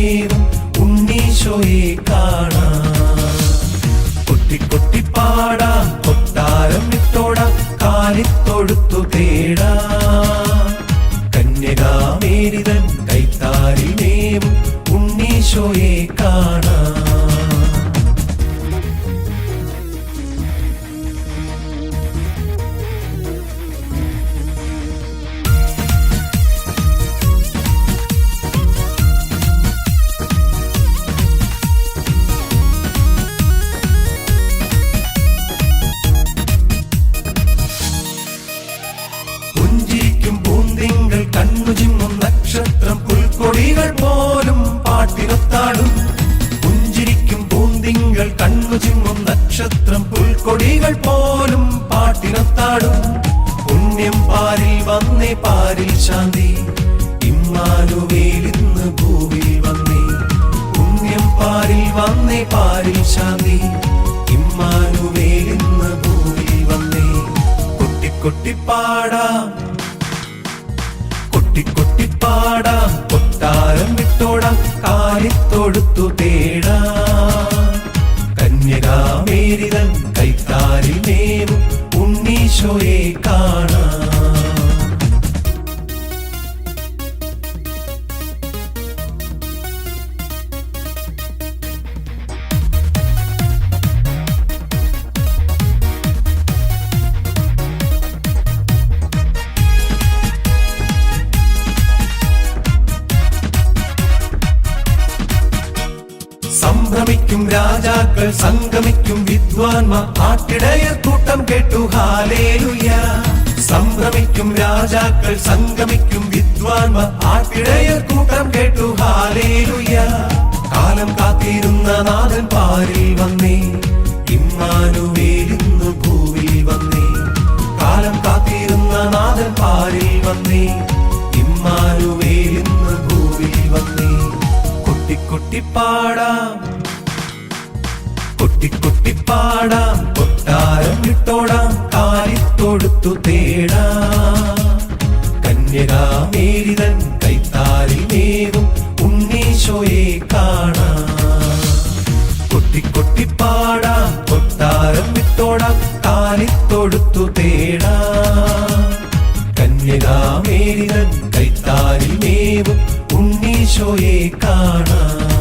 മേവും ഉണ്ണീശോയെ കാണാം. കൊട്ടി കൊട്ടി പാടാം, കൊട്ടാരം വിട്ടോടാം, കാലിത്തൊഴുത്തു തേടാം. കന്യകാമേരിതൻ കൈത്താരിൽ മേവും ഉണ്ണീശോയെ കാണാം. പുഞ്ചിരിക്കും പൂന്തിങ്കൾ, കണ്ണു ചിമ്മും നക്ഷത്രം, പുൽക്കൊടികൾ പോലും പാട്ടിനൊത്താടും. പുഞ്ചിരിക്കും പൂന്തിങ്കൾ, കണ്ണു ചിമ്മും നക്ഷത്രം, പുൽക്കൊടികൾ പോലും പാട്ടിനൊത്താടും. പുണ്യം പാരിൽ വന്നേ, പാരിൽ ശാന്തി, ഇമ്മാനുവേൽ ഇന്ന് ഭൂവിൽ വന്നേ. പുണ്യം പാരിൽ വന്നേ, പാരിൽ ശാന്തി, ഇമ്മാനുവേൽ ഇന്ന് ഭൂവിൽ വന്നേ. കൊട്ടിക്കൊട്ടിപ്പാടാം, കൊട്ടിക്കൊട്ടിപ്പാടാം, കൊട്ടാരം വിട്ടോടാം, കാലിത്തൊഴുത്തു തേടാം. കന്യകാമേരിതൻ കൈത്താരിൽ മേവും ഉണ്ണീശോയെ കാണാം. സംഭ്രമിക്കും രാജാക്കൾ, സംഗമിക്കും വിദ്വാൻമാർ, ആട്ടിടയർ കൂട്ടം കേട്ടു ഹല്ലേലൂയ. സംഭ്രമിക്കും രാജാക്കൾ, സംഗമിക്കും വിദ്വാൻമാർ, ആട്ടിടയർ കൂട്ടം കേട്ടു ഹല്ലേലൂയ. കാലം കാത്തിരുന്ന നാഥൻ പാരിൽ വന്നേ, ഇമ്മാനുവേൽ ഇന്ന് ഭൂവിൽ വന്നേ. കാലം കാത്തിരുന്ന നാഥൻ പാരിൽ വന്നേ, ഇമ്മാനുവേൽ ഇന്ന് ഭൂവിൽ വന്നേ. കൊട്ടിക്കൊട്ടിപ്പാടാം, കൊട്ടിക്കൊട്ടിപ്പാടാം, കൊട്ടാരം വിട്ടോടാം, കാലിത്തൊഴുത്തു തേടാം. കന്യകാമേരിതൻ കൈത്താരിൽ മേവും ഉണ്ണീശോയെ കാണാം. കൊട്ടിക്കൊട്ടിപ്പാടാം, കൊട്ടാരം വിട്ടോടാം, കാലിത്തൊഴുത്തു തേടാം. കന്യകാമേരിതൻ കൈത്താരിൽ മേവും ഉണ്ണീശോയെ കാണാം.